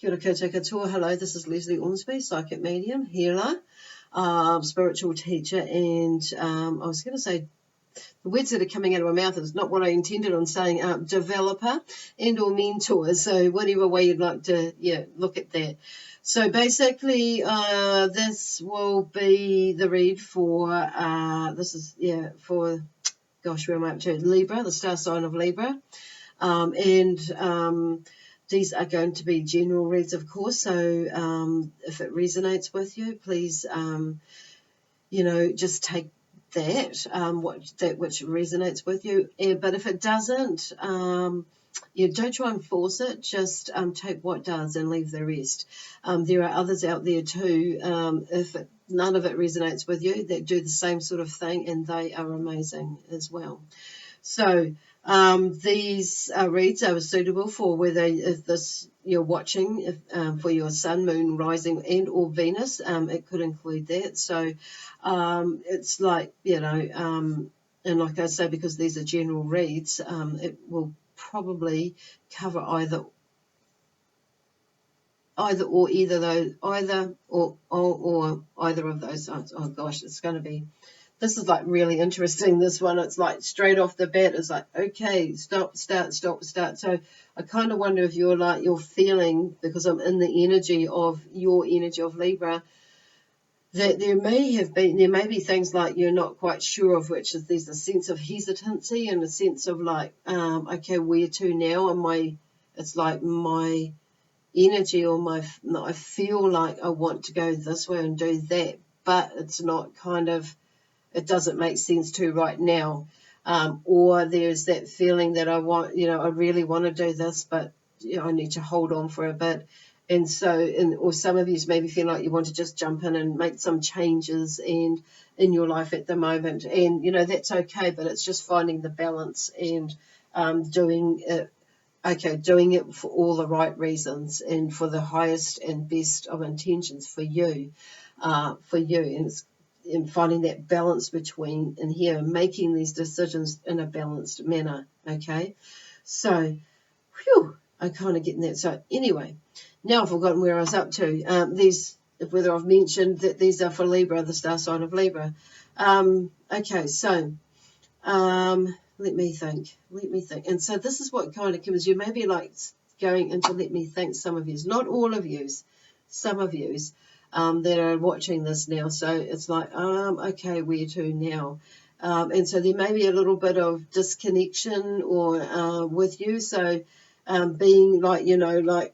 Kia ora koutou katoa. Hello, this is Lesley Ormsby, psychic medium, healer, spiritual teacher, and I was going to say the words that are coming out of my mouth is not what I intended on saying, developer and or mentor. So whatever way you'd like to look at that. So basically this will be the read for for where am I up to? Libra, the star sign of Libra. These are going to be general reads, of course, so if it resonates with you, please just take that, which resonates with you. But if it doesn't, don't try and force it. Just take what does and leave the rest. There are others out there too, if none of it resonates with you, that do the same sort of thing, and they are amazing as well. So these reads are suitable for whether if this you're watching for your sun, moon, rising, and or Venus. It could include that. So it's like and like I say, because these are general reads, it will probably cover either or either of those. Oh gosh, it's going to be. This is like really interesting, this one. It's like straight off the bat, it's like, okay, stop, start. So I kind of wonder if you're feeling, because I'm in the energy of your energy of Libra, that there may be things like you're not quite sure of, which is there's a sense of hesitancy and a sense of like, okay, where to now? It's like my energy or I feel like I want to go this way and do that, but it's not it doesn't make sense to right now. Or there's that feeling that I really want to do this, but I need to hold on for a bit. And so, or some of you maybe feel like you want to just jump in and make some changes in your life at the moment. And, that's okay, but it's just finding the balance and doing it for all the right reasons and for the highest and best of intentions for you. And finding that balance between in here, making these decisions in a balanced manner. Okay, so I'm kind of getting that. So anyway, now I've forgotten where I was up to. Whether I've mentioned that these are for Libra, the star sign of Libra. Okay, so let me think. And so this is what kind of comes. You may be like going into let me think. Some of yous, not all of yous, some of yous. That are watching this now, so it's like, okay, where to now? And so there may be a little bit of disconnection or with you. So being like, an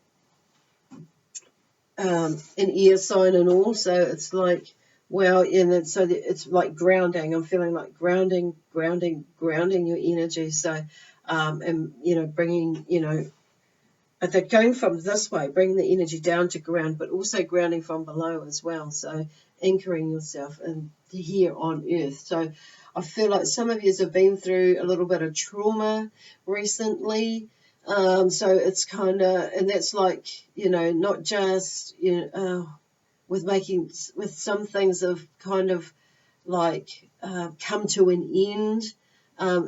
ear sign and all. So it's like, well, and it's like grounding. I'm feeling like grounding your energy. So, and bringing, they're going from this way, bringing the energy down to ground, but also grounding from below as well. So anchoring yourself in here on earth. So I feel like some of you have been through a little bit of trauma recently. So it's kind of, and that's like, not just, with some things have kind of like come to an end.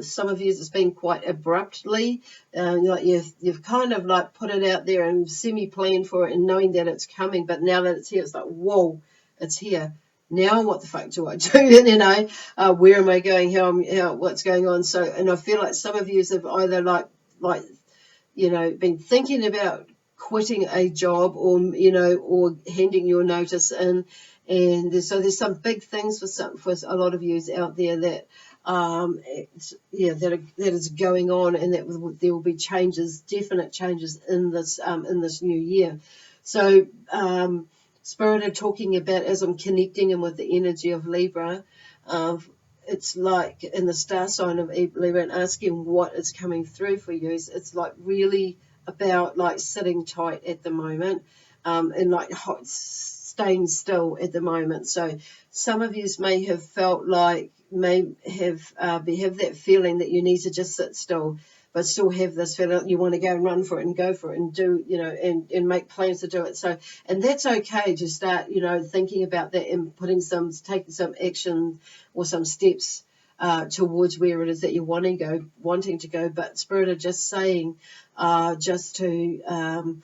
Some of you it's been quite abruptly, like you've kind of like put it out there and semi-planned for it and knowing that it's coming, but now that it's here, it's like, whoa, it's here. Now what the fuck do I do? Where am I going? What's going on? So, and I feel like some of you have either been thinking about quitting a job or handing your notice in, and so there's some big things for a lot of you out there that that is going on, and that there will be definite changes in this new year. So Spirit are talking about, as I'm connecting in with the energy of Libra, it's like in the star sign of Libra, and asking what is coming through for you. It's like really about like sitting tight at the moment, and like staying still at the moment. So some of you may have felt like have that feeling that you need to just sit still, but still have this feeling you want to go and run for it and go for it and do, and make plans to do it. So, and that's okay to start, thinking about that and taking some action or some steps towards where it is that you're wanting to go. But Spirit are just saying, just to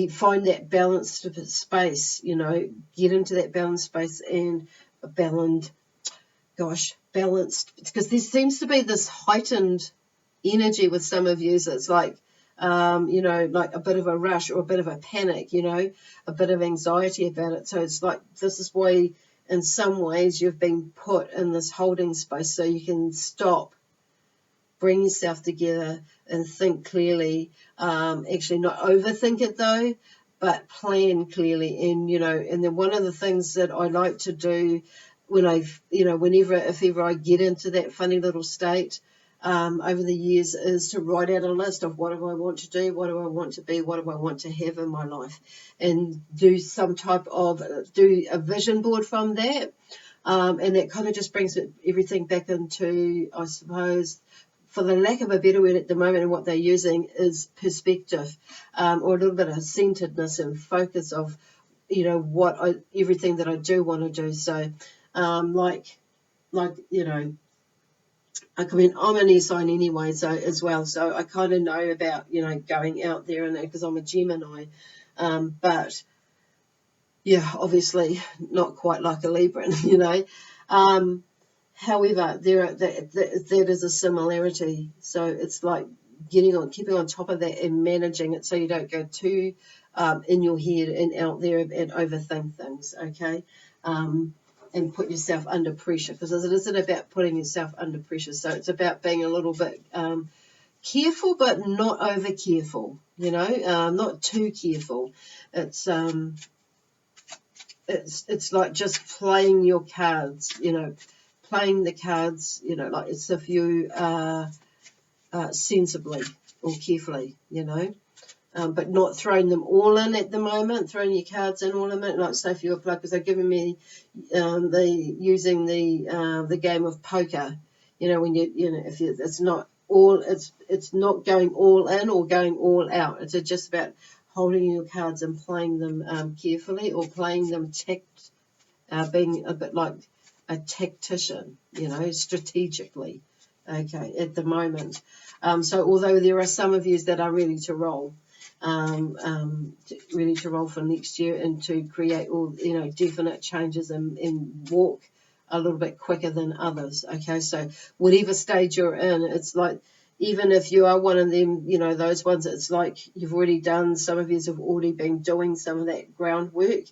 find that balanced space, you know, get into that balanced space and balanced, because there seems to be this heightened energy with some of you. So it's like, you know, like a bit of a rush or a bit of a panic, you know, a bit of anxiety about it. So it's like, this is why in some ways you've been put in this holding space so you can stop, bring yourself together and think clearly. Actually not overthink it though, but plan clearly. And, you know, and then one of the things that I like to do when if ever I get into that funny little state, over the years, is to write out a list of what do I want to do, what do I want to be, what do I want to have in my life, and do a vision board from that. And that kind of just brings everything back into, I suppose, for the lack of a better word at the moment, and what they're using is perspective, or a little bit of centeredness and focus of, you know, everything that I do want to do. So, you know, I mean, I'm an air sign anyway, so as well. So I kind of know about, you know, going out there and that, because I'm a Gemini. But yeah, obviously not quite like a Libran, you know. However, that is a similarity. So it's like keeping on top of that and managing it so you don't go too in your head and out there and overthink things, okay? And put yourself under pressure, because it isn't about putting yourself under pressure. So it's about being a little bit careful, but not over careful, you know, not too careful. It's like just playing your cards, you know, playing the cards, you know, like it's if you sensibly or carefully, you know. But not throwing them all in at the moment, throwing your cards in all in it. Like say if you apply, because they're giving me using the game of poker. You know, when it's not going all in or going all out. It's just about holding your cards and playing them carefully, or playing them being a bit like a tactician, you know, strategically. Okay, at the moment. So although there are some of you that are ready to roll. Ready to roll for next year and to create all, you know, definite changes and walk a little bit quicker than others. Okay, so whatever stage you're in, it's like, even if you are one of them, you know, those ones, it's like you've already done, some of you have already been doing some of that groundwork,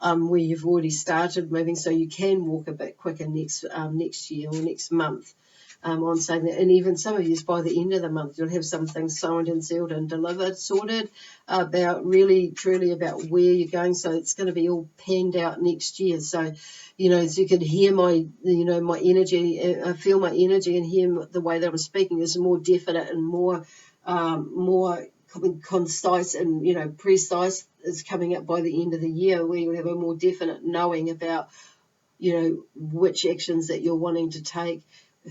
where you've already started moving, so you can walk a bit quicker next year or next month. On saying that, and even some of you, by the end of the month, you'll have some things signed and sealed and delivered, sorted, about really, truly about where you're going. So it's going to be all panned out next year. So, you know, as you can hear my energy, feel my energy and hear the way that I'm speaking is more definite and more concise and, you know, precise is coming up by the end of the year, where you'll have a more definite knowing about, you know, which actions that you're wanting to take,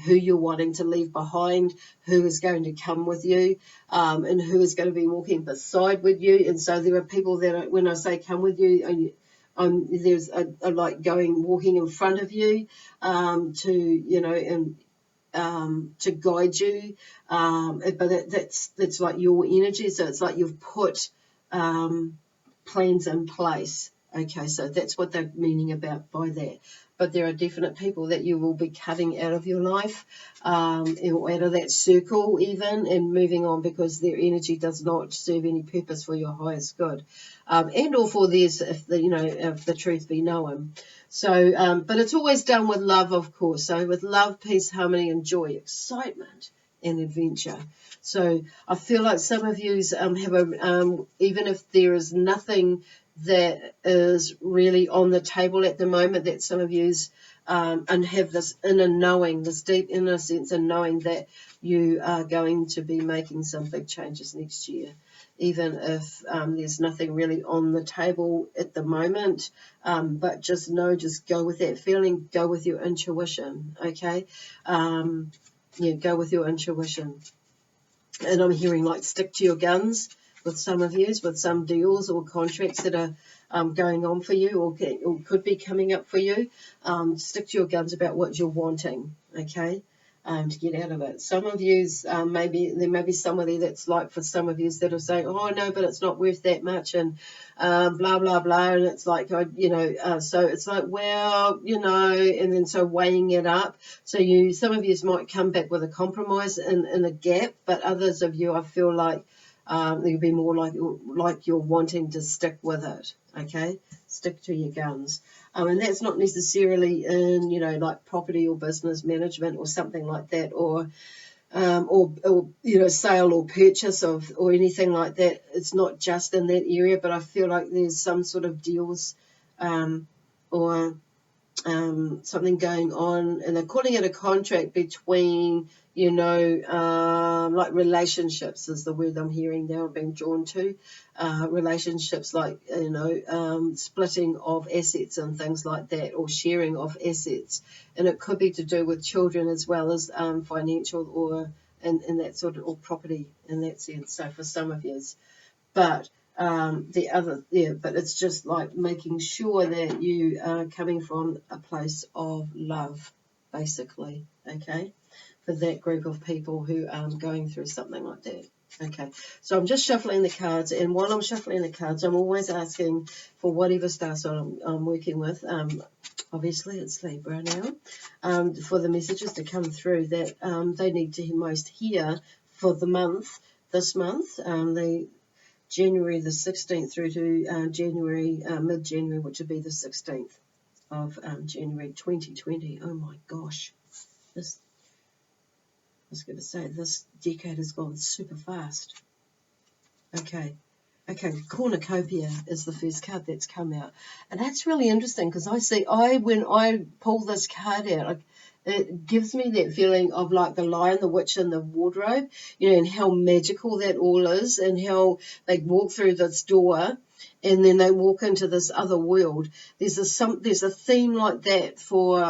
who you're wanting to leave behind, who is going to come with you, and who is going to be walking beside with you. And so there are people that, when I say come with you, there's a like walking in front of you, to, you know, and to guide you. But that's like your energy. So it's like you've put plans in place. Okay, so that's what they're meaning by that. But there are definite people that you will be cutting out of your life, or out of that circle even, and moving on, because their energy does not serve any purpose for your highest good, and or for theirs, if the truth be known. So, but it's always done with love, of course. So with love, peace, harmony, and joy, excitement, and adventure. So I feel like some of you have even if there is nothing that is really on the table at the moment, that some of yous and have this inner knowing, this deep inner sense and knowing that you are going to be making some big changes next year, even if there's nothing really on the table at the moment. But just go with that feeling, go with your intuition, okay? Go with your intuition. And I'm hearing like stick to your guns with some of you, with some deals or contracts that are going on for you, or could be coming up for you. Stick to your guns about what you're wanting, okay? to get out of it. Some of yous, maybe there may be somebody that's like, for some of yous that are saying, oh no, but it's not worth that much, and blah blah blah, and it's like, so it's like, well, and then so weighing it up. So some of yous might come back with a compromise in a gap, but others of you, I feel like you'll be more like you're wanting to stick with it. Okay, stick to your guns. And that's not necessarily in, like property or business management or something like that, or sale or purchase or anything like that. It's not just in that area, but I feel like there's some sort of deals or something going on, and they're calling it a contract between, like relationships is the word I'm hearing now being drawn to, relationships like, splitting of assets and things like that, or sharing of assets, and it could be to do with children as well as financial or in that sort of, or property in that sense. So for some of you, but but it's just like making sure that you are coming from a place of love, basically, okay, for that group of people who are going through something like that. Okay, so I'm just shuffling the cards, and while I'm shuffling the cards, I'm always asking for whatever star sign I'm working with. Obviously, it's Libra now, for the messages to come through that they need to most hear for the month, this month, January the 16th through to January, mid-January, which would be the 16th of January 2020. Oh my gosh, I was going to say, this decade has gone super fast. Okay, Cornucopia is the first card that's come out, and that's really interesting because when I pull this card out, it gives me that feeling of like the Lion, the Witch, and the Wardrobe, and how magical that all is, and how they walk through this door, and then they walk into this other world. There's a theme like that for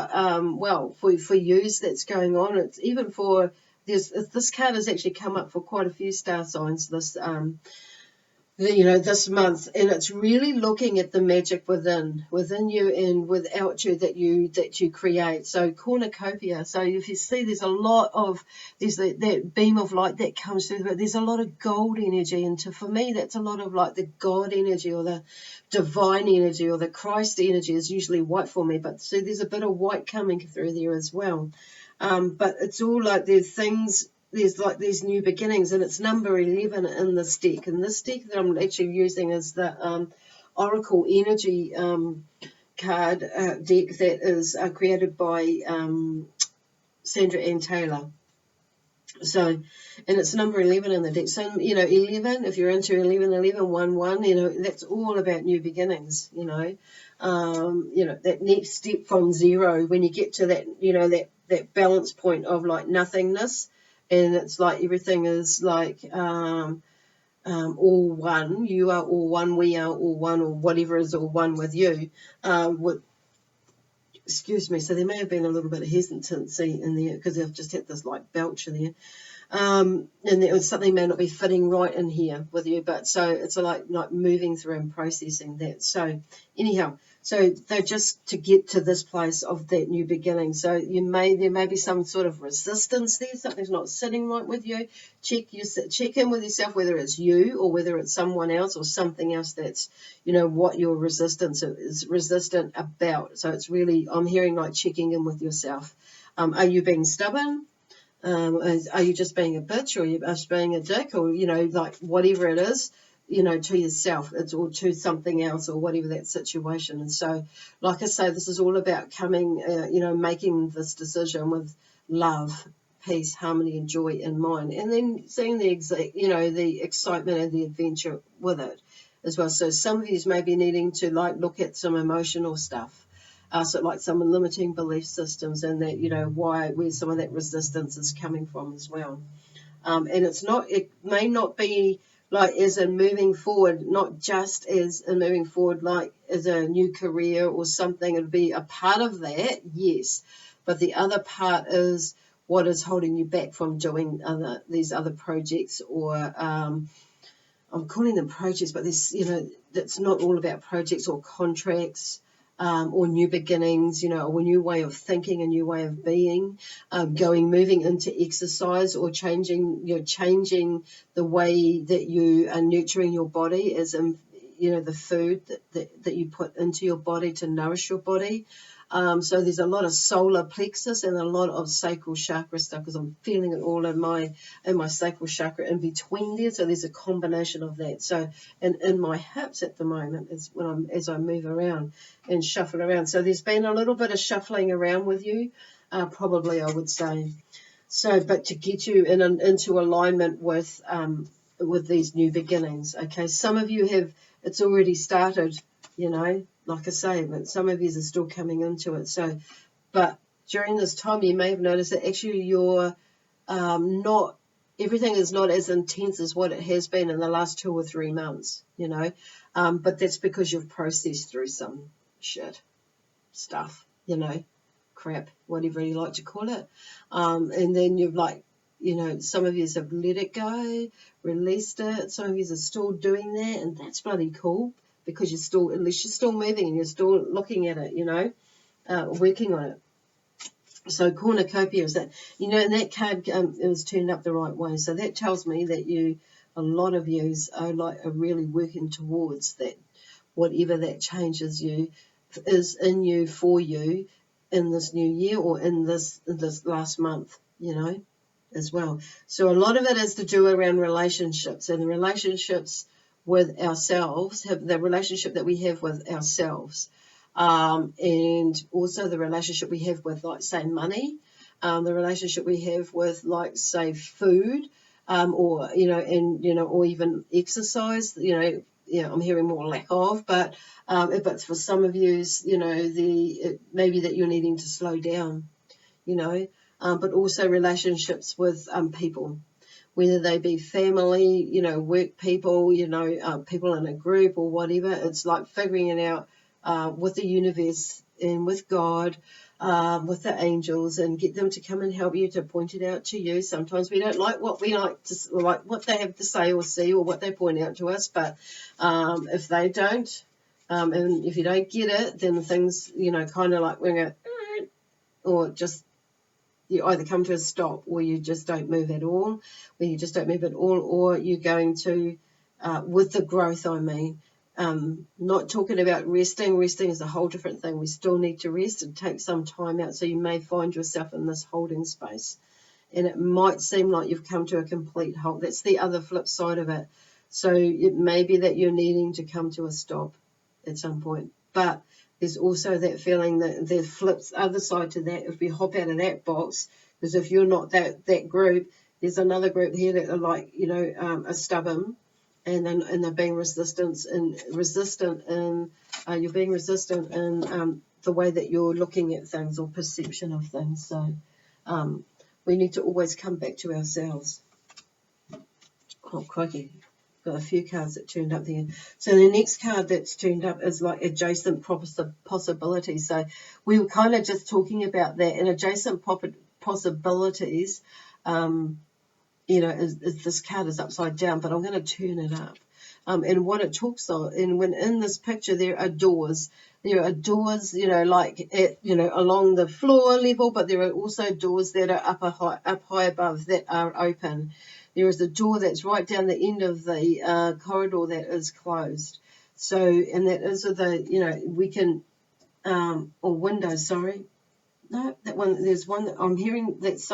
for yous that's going on. It's even for this card has actually come up for quite a few star signs this month, and it's really looking at the magic within you and without you that you create. So cornucopia. So if you see, there's a lot of that beam of light that comes through, but there's a lot of gold energy, and for me, that's a lot of like the God energy or the divine energy or the Christ energy is usually white for me. But see, there's a bit of white coming through there as well. But it's all like there's like these new beginnings, and it's number 11 in this deck. And this deck that I'm actually using is the Oracle Energy card deck that is created by Sandra Ann Taylor. So, and it's number 11 in the deck. So, 11, if you're into 11, 1, 1, that's all about new beginnings, that next step from zero when you get to that, that balance point of like nothingness. And it's like everything is like all one. You are all one. We are all one, or whatever is all one with you. Excuse me. So there may have been a little bit of hesitancy in there because I've just had this like belch in there. And there was something may not be fitting right in here with you, but so it's like moving through and processing that. So anyhow, so they're just to get to this place of that new beginning. So there may be some sort of resistance there. Something's not sitting right with you. Check in with yourself, whether it's you or whether it's someone else or something else that's, what your resistance is resistant about. So it's really, I'm hearing like checking in with yourself. Are you being stubborn? Are you just being a bitch, or are you just being a dick, or, like whatever it is, to yourself, or to something else, or whatever that situation. And so, like I say, this is all about coming, making this decision with love, peace, harmony, and joy in mind, and then seeing the excitement and the adventure with it as well. So some of you may be needing to look at some emotional stuff. So like some limiting belief systems, and that, where some of that resistance is coming from as well. And it may not be like as in moving forward, not just as in moving forward, like as a new career or something. It'd be a part of that, yes. But the other part is what is holding you back from doing these other projects, or I'm calling them projects, but this, that's not all about projects or contracts. or new beginnings, or a new way of thinking, a new way of being, moving into exercise, or changing the way that you are nurturing your body, as in, the food that you put into your body to nourish your body. So there's a lot of solar plexus and a lot of sacral chakra stuff, because I'm feeling it all in my sacral chakra in between there. So there's a combination of that. So, and in my hips at the moment is as I move around and shuffle around. So there's been a little bit of shuffling around with you, probably, I would say. So, but to get you into alignment with these new beginnings. Okay, some of you have, it's already started, like I say, but some of you are still coming into it. So, but during this time, you may have noticed that actually you're not, everything is not as intense as what it has been in the last 2 or 3 months, but that's because you've processed through some stuff, crap, whatever you like to call it. And then you've some of you have let it go, released it. Some of you are still doing that, and that's bloody cool, because at least you're still moving and you're still looking at it, working on it. So cornucopia is that, and that card, it was turned up the right way. So that tells me that a lot of yous are really working towards that, whatever that changes you is in you, for you, in this new year, or in this last month, as well. So a lot of it is to do around relationships, and the relationships with ourselves, the relationship that we have with ourselves, and also the relationship we have with, say, money, the relationship we have with, say, food, or or even exercise. I'm hearing more lack of, but for some of you, maybe that you're needing to slow down, but also relationships with people, whether they be family, work people, people in a group or whatever. It's like figuring it out with the universe and with God, with the angels, and get them to come and help you, to point it out to you. Sometimes we don't like what what they have to say or see, or what they point out to us, but if they don't, and if you don't get it, then things, kind of like we're going, or just, you either come to a stop, or you just don't move at all, or you're going to, with the growth, I mean, not talking about resting. Resting is a whole different thing. We still need to rest and take some time out. So you may find yourself in this holding space, and it might seem like you've come to a complete halt. That's the other flip side of it. So it may be that you're needing to come to a stop at some point, but there's also that feeling that the other side to that, if we hop out of that box, because if you're not that group, there's another group here that are are stubborn, and they're being resistant, and you're being resistant in the way that you're looking at things, or perception of things. So we need to always come back to ourselves. Oh, crikey. Got a few cards that turned up there. So the next card that's turned up is like adjacent possibilities. So we were kind of just talking about that, and adjacent possibilities, is this card is upside down, but I'm going to turn it up. And what it talks on, and when in this picture there are doors. There are doors, along the floor level, but there are also doors that are up high above that are open. There is a door that's right down the end of the corridor that is closed. So, and that is we can, or windows, sorry. No, that one, there's one that I'm hearing that's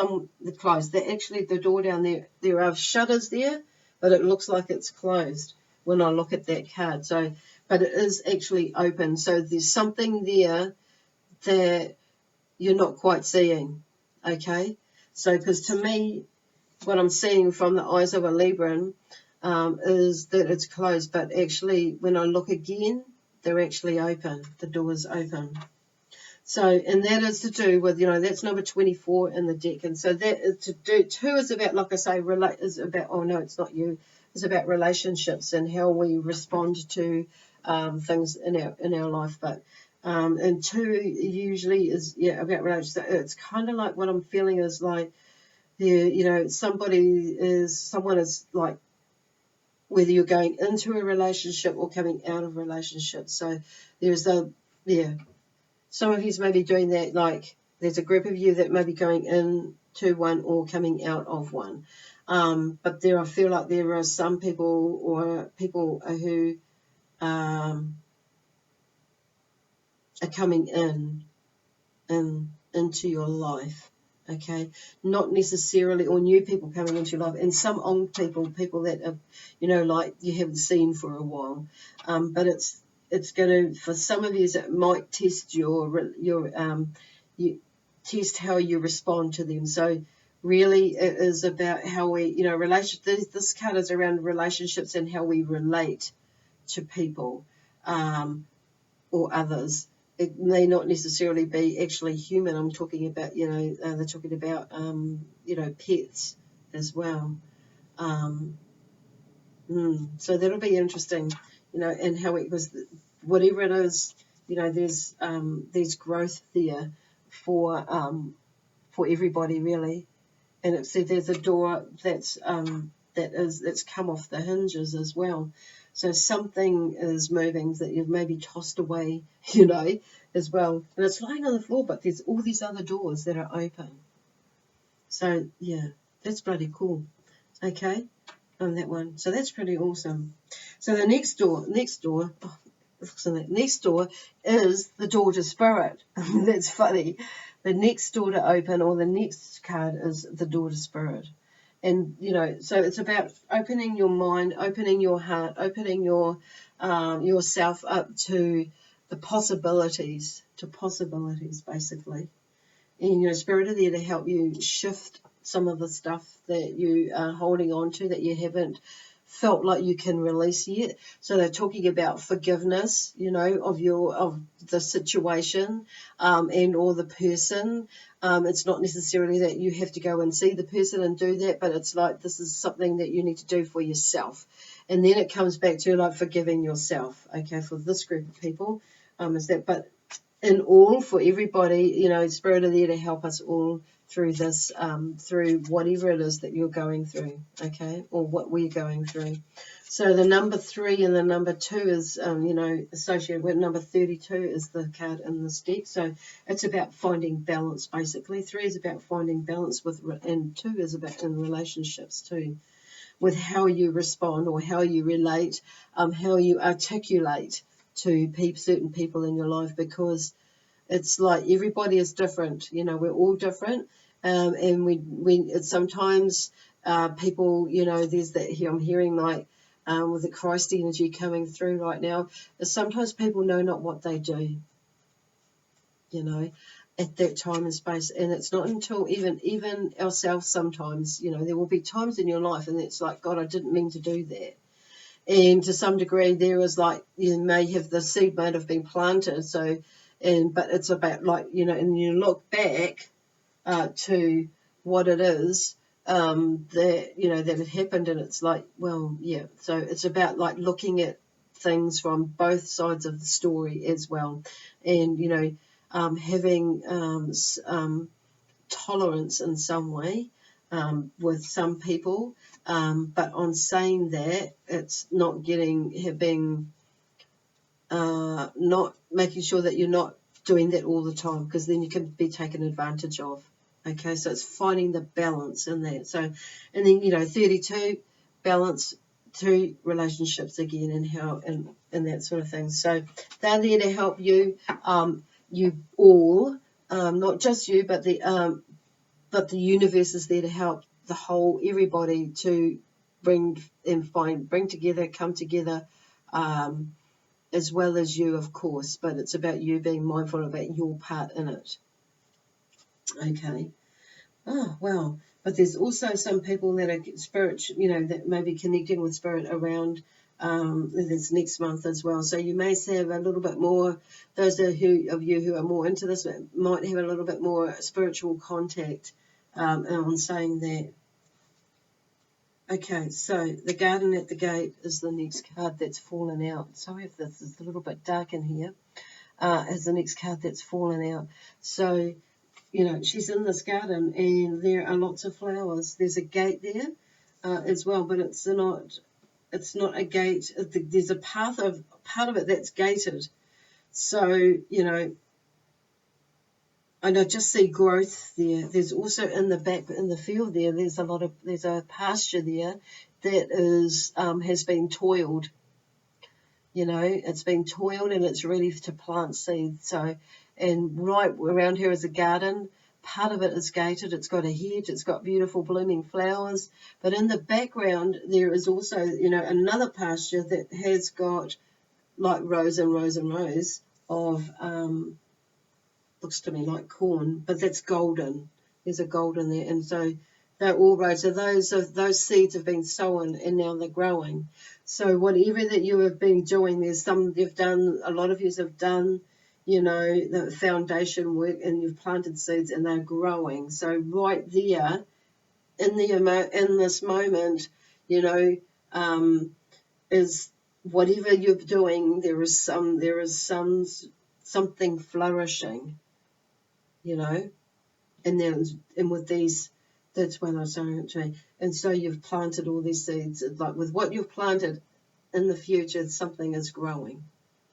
closed. That actually, the door down there are shutters there, but it looks like it's closed when I look at that card. So, but it is actually open. So there's something there that you're not quite seeing, okay? So, because to me, what I'm seeing from the eyes of a Libran is that it's closed, but actually when I look again, they're actually open. The door's open. So, and that is to do with, that's number 24 in the deck. And so that is to do, 2 is about, like I say, is about, oh no, it's not you. It's about relationships and how we respond to things in our life. But, and 2 usually is, about relationships. It's kind of like what I'm feeling is like, someone is like, whether you're going into a relationship or coming out of a relationship. So there's some of you may be doing that, like there's a group of you that may be going into one or coming out of one. But I feel like there are some people who are coming into your life. Okay, not necessarily all new people coming into your life, and some old people that are, like you haven't seen for a while. But it's going to, for some of you, it might test you test how you respond to them. So really, it is about how we, this card is around relationships and how we relate to people or others. It may not necessarily be actually human. I'm talking about, they're talking about, pets as well. So that'll be interesting, and how it was, whatever it is, there's growth there for everybody really. And it said there's a door that's come off the hinges as well. So something is moving that you've maybe tossed away, as well. And it's lying on the floor, but there's all these other doors that are open. So, yeah, that's bloody cool. Okay, on that one. So that's pretty awesome. So the next door is the door to spirit. That's funny. The next door to open, or the next card, is the door to spirit. And, so it's about opening your mind, opening your heart, opening yourself up to the possibilities, basically. And, spirit are there to help you shift some of the stuff that you are holding on to that you haven't felt like you can release yet. So they're talking about forgiveness, of the situation, and or the person. It's not necessarily that you have to go and see the person and do that, but it's like this is something that you need to do for yourself. And then it comes back to like forgiving yourself, okay, for this group of people. But in all, for everybody, spirit are there to help us all through this, through whatever it is that you're going through, okay, or what we're going through. So the number 3 and the number 2 is, associated with number 32 is the card in this deck. So it's about finding balance, basically. 3 is about finding balance and 2 is about in relationships too, with how you respond or how you relate, how you articulate to certain people in your life, because it's like everybody is different. We're all different, and it's sometimes people, there's that here. I'm hearing like with the Christ energy coming through right now. Is sometimes people know not what they do. At that time and space, and it's not until even ourselves sometimes. There will be times in your life, and it's like, God, I didn't mean to do that. And to some degree, there is like you may have the seed might have been planted. So, but it's about like and you look back to what it is that that had happened, and it's like, well, yeah. So it's about like looking at things from both sides of the story as well, and having tolerance in some way with some people. But on saying that, it's not not making sure that you're not doing that all the time, because then you can be taken advantage of. Okay, so it's finding the balance in that. So, and then 32, balance to relationships again, and how and that sort of thing. So they're there to help you, you all, not just you, but the universe is there to help the whole, everybody, to bring together, come together, as well as you, of course, but it's about you being mindful about your part in it. Okay. Oh, well, but there's also some people that are spiritual, that may be connecting with spirit around this next month as well. So you may have a little bit more, those of you who are more into this might have a little bit more spiritual contact on saying that. Okay, so the garden at the gate is the next card that's fallen out. Sorry if this is a little bit dark in here. Is the next card that's fallen out. So, she's in this garden and there are lots of flowers. There's a gate there as well, but it's not a gate. There's a part of it that's gated. So, And I just see growth there. There's also in the back, in the field there, there's a pasture there that is, has been toiled. You know, it's been toiled and it's ready to plant seeds. So, and right around here is a garden. Part of it is gated. It's got a hedge. It's got beautiful blooming flowers. But in the background, there is also, you know, another pasture that has got like rows and rows and rows of, looks to me like corn, but that's golden. There's a golden there. And so they're all rows. So those seeds have been sown and now they're growing. So whatever that you have been doing, there's some you've done, a lot of you have done, you know, the foundation work, and you've planted seeds and they're growing. So right there in this moment, you know, is whatever you're doing, there is something flourishing, you know, and with these, that's when I was saying to me. And so you've planted all these seeds, like with what you've planted in the future, something is growing.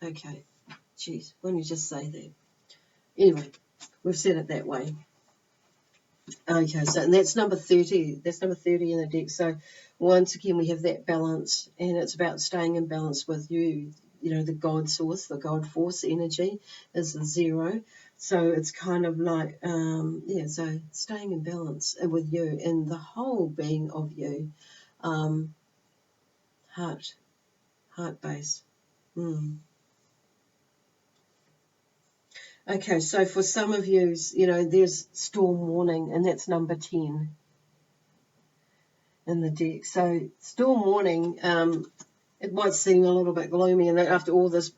Okay, geez, why don't you just say that? Anyway, we've said it that way. Okay, so and that's number 30. That's number 30 in the deck. So once again, we have that balance, and it's about staying in balance with you. You know, the God source, the God force energy is the 0. So it's kind of like, so staying in balance with you and the whole being of you. Heart base. Okay, so for some of you, you know, there's storm warning, and that's number 10 in the deck. So storm warning, it might seem a little bit gloomy and after all this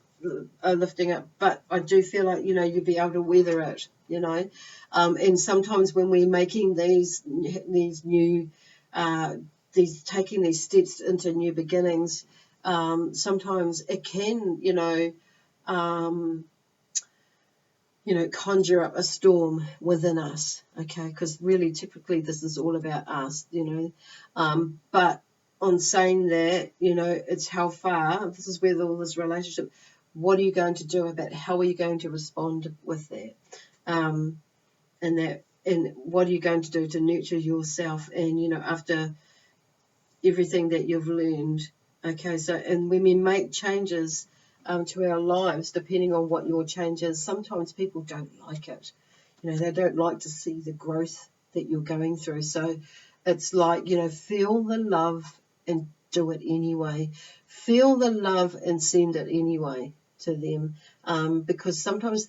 lifting up, but I do feel like, you know, you'll be able to weather it, you know. And sometimes when we're making these new, taking these steps into new beginnings, sometimes it can, conjure up a storm within us, okay? Because really, typically, this is all about us, you know. But on saying that, you know, it's how far, this is where all this relationship, what are you going to do about it? How are you going to respond with that? And what are you going to do to nurture yourself? And, you know, after everything that you've learned, okay? So, and when we make changes to our lives, depending on what your change is, sometimes people don't like it. You know, they don't like to see the growth that you're going through. So it's like, you know, feel the love and do it anyway. Feel the love and send it anyway to them, because sometimes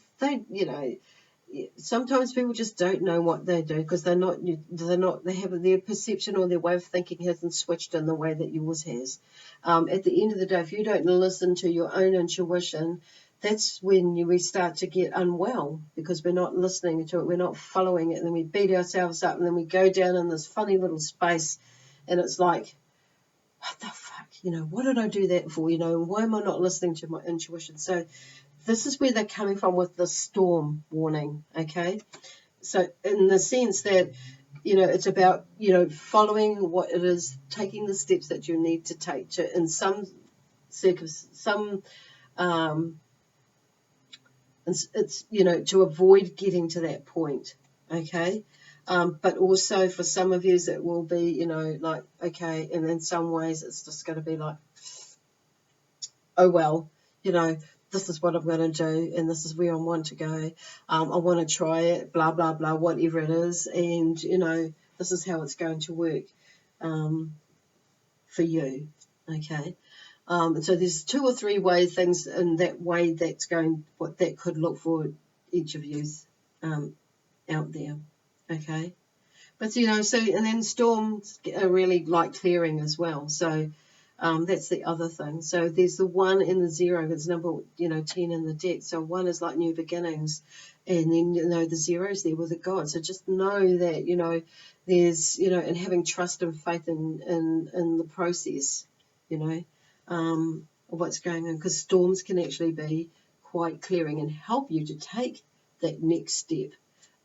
sometimes people just don't know what they do because they have their perception or their way of thinking hasn't switched in the way that yours has. At the end of the day, if you don't listen to your own intuition, that's when we start to get unwell, because we're not listening to it, we're not following it, and then we beat ourselves up, and then we go down in this funny little space, and it's like, what the fuck, you know, what did I do that for, you know, why am I not listening to my intuition? So this is where they're coming from with the storm warning, okay? So in the sense that, you know, it's about, you know, following what it is, taking the steps that you need to take to, in some it's, you know, to avoid getting to that point, okay? But also for some of you, it will be, you know, like, okay, and in some ways it's just going to be like, oh, well, you know, this is what I'm going to do, and this is where I want to go. I want to try it, blah, blah, blah, whatever it is. And, you know, this is how it's going to work for you, okay? So there's 2 or 3 things in that way that's going, what that could look for each of you out there, okay? But, you know, so, and then storms are really like clearing as well. So that's the other thing. So there's the 1 and the 0. It's number, you know, 10 in the deck. So 1 is like new beginnings. And then, you know, the 0 is there with the God. So just know that, you know, there's, you know, and having trust and faith in the process, you know, of what's going on. Because storms can actually be quite clearing and help you to take that next step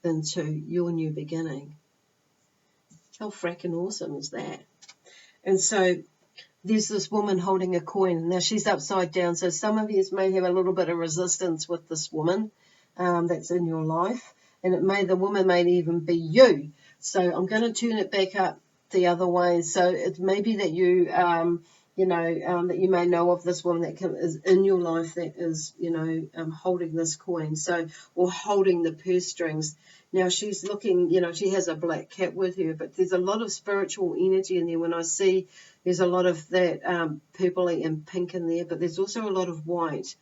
into your new beginning. How fracking awesome is that? And so there's this woman holding a coin. Now she's upside down, so some of you may have a little bit of resistance with this woman that's in your life. and the woman may even be you. So I'm going to turn it back up the other way. So it may be that you, that you may know of this woman that is in your life that is, holding this coin. So, or holding the purse strings. Now she's looking, she has a black cat with her, but there's a lot of spiritual energy in there. When I see there's a lot of that purpley and pink in there, but there's also a lot of white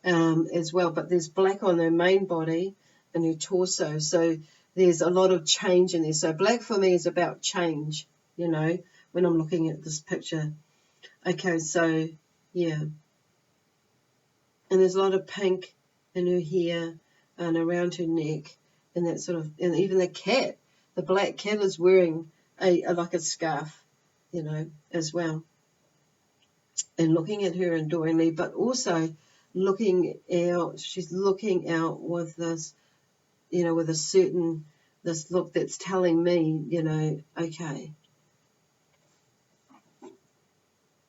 as well. But there's black on her main body and her torso. So there's a lot of change in there. So black for me is about change, when I'm looking at this picture. Okay, so yeah. And there's a lot of pink in her hair and around her neck. And that sort of, and even the black cat is wearing like a scarf, as well. And looking at her adoringly, but also she's looking out with this, with this look that's telling me, okay.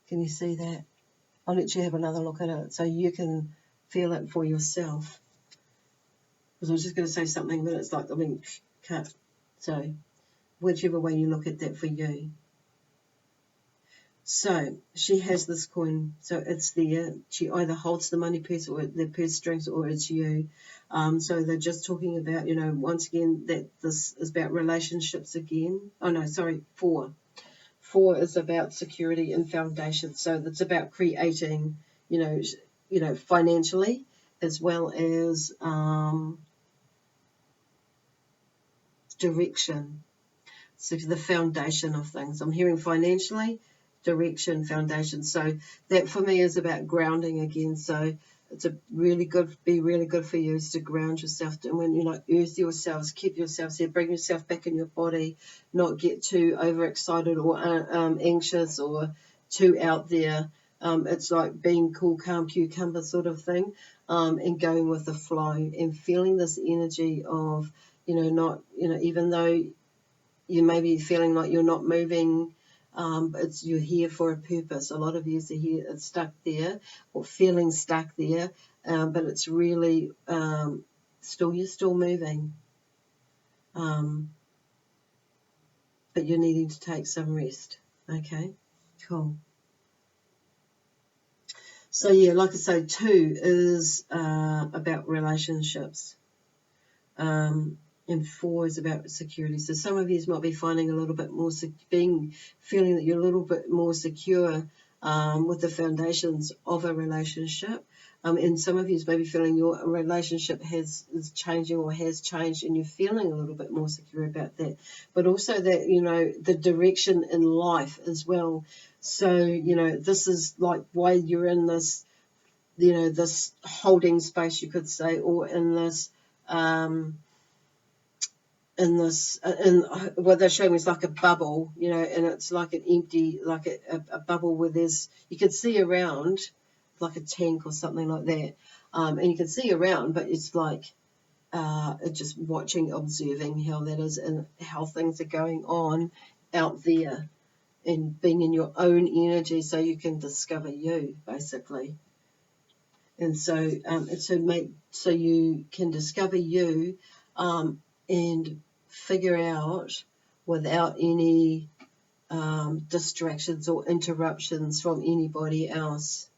Can you see that? I'll let you have another look at it so you can feel it for yourself. Because I was just going to say something, but it's like, cut. So, whichever way you look at that for you. So, she has this coin. So, it's there. She either holds the money purse or the purse strings, or it's you. So, they're just talking about, once again, that this is about relationships again. Oh, no, sorry, 4. 4 is about security and foundation. So, it's about creating, financially, as well as direction. So the foundation of things. I'm hearing financially, direction, foundation. So that for me is about grounding again. So it's be really good for you is to ground yourself. And when earth yourselves, keep yourselves here, bring yourself back in your body, not get too overexcited or anxious or too out there. It's like being cool, calm cucumber sort of thing, and going with the flow and feeling this energy of, not, even though you may be feeling like you're not moving, but you're here for a purpose. A lot of you are here, it's stuck there, or feeling stuck there, but it's really you're still moving, but you're needing to take some rest. Okay, cool. So yeah, like I say, 2 is about relationships. And 4 is about security. So some of you might be finding a little bit more, feeling that you're a little bit more secure with the foundations of a relationship. And some of you may be feeling your relationship is changing or has changed, and you're feeling a little bit more secure about that. But also that, the direction in life as well. So, this is like why you're in this, this holding space, you could say, or in this, what they're showing me is like a bubble, and it's like an empty, like a bubble where you can see around, like a tank or something like that, and you can see around, but it's like just watching, observing how that is and how things are going on out there, and being in your own energy so you can discover you, basically. And so so you can discover you, and figure out without any distractions or interruptions from anybody else,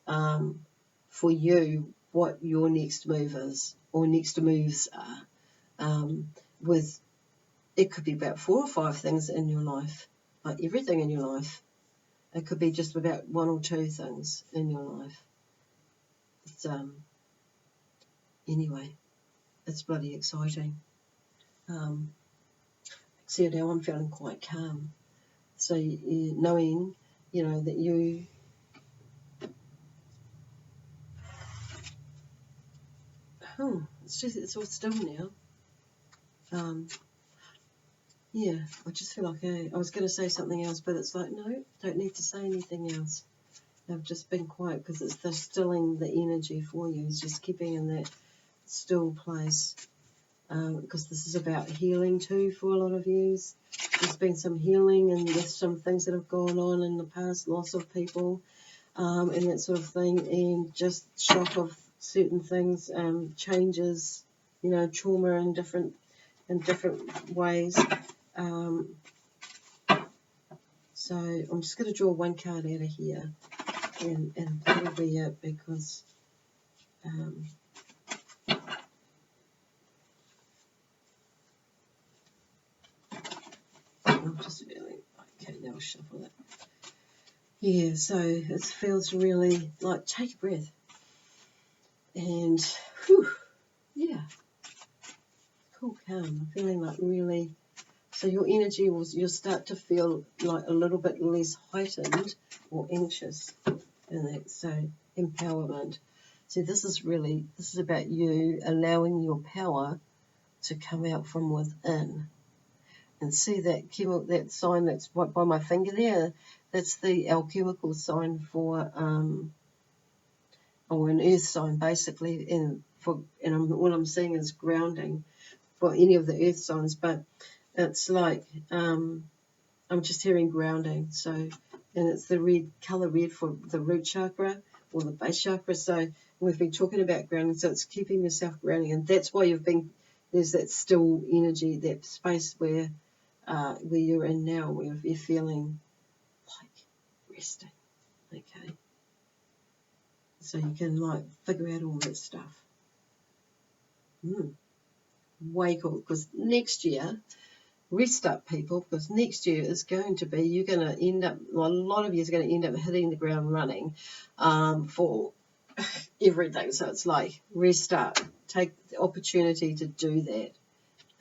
for you, what your next move is or next moves are. With it could be about 4 or 5 things in your life, like everything in your life. It could be just about 1 or 2 things in your life. It's anyway, it's bloody exciting. See now I'm feeling quite calm. So knowing, that you it's all still now. Yeah, I just feel like I was going to say something else, but it's like, no, don't need to say anything else. I've just been quiet because it's the stilling the energy for you. It's just keeping in that still place. Because this is about healing too for a lot of you. There's been some healing and there's some things that have gone on in the past, loss of people, and that sort of thing, and just shock of certain things, changes, trauma and different in different ways. So I'm just going to draw one card out of here, and that'll be it, because I'm just feeling, okay, now I'll shuffle it. Yeah, so it feels really like, take a breath. And, whew, yeah, cool, calm. I'm feeling like really, so your energy you'll start to feel like a little bit less heightened or anxious. And that, so empowerment. So this is about you allowing your power to come out from within. And see that sign that's by my finger there, that's the alchemical sign for or an earth sign basically, what I'm seeing is grounding for any of the earth signs, but it's like I'm just hearing grounding. So, and it's the color red for the root chakra or the base chakra. So we've been talking about grounding, so it's keeping yourself grounding, and that's why there's that still energy, that space where you're in now, where you're feeling like resting. Okay. So you can like figure out all that stuff. Way cool, because next year, rest up people, because next year is going to be, you're going to end up, a lot of you are going to end up hitting the ground running for everything. So it's like rest up, take the opportunity to do that.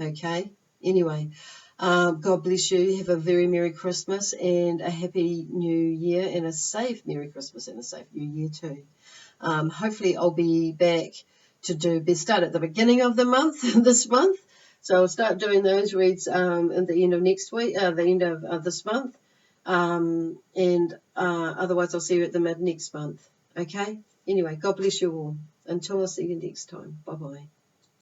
Okay. Anyway, God bless you. Have a very Merry Christmas and a Happy New Year, and a safe Merry Christmas and a safe New Year too. Hopefully I'll be back to start at the beginning of the month, this month. So I'll start doing those reads at the end of next week, the end of this month. And otherwise I'll see you at the mid next month. Okay? Anyway, God bless you all. Until I see you next time. Bye-bye.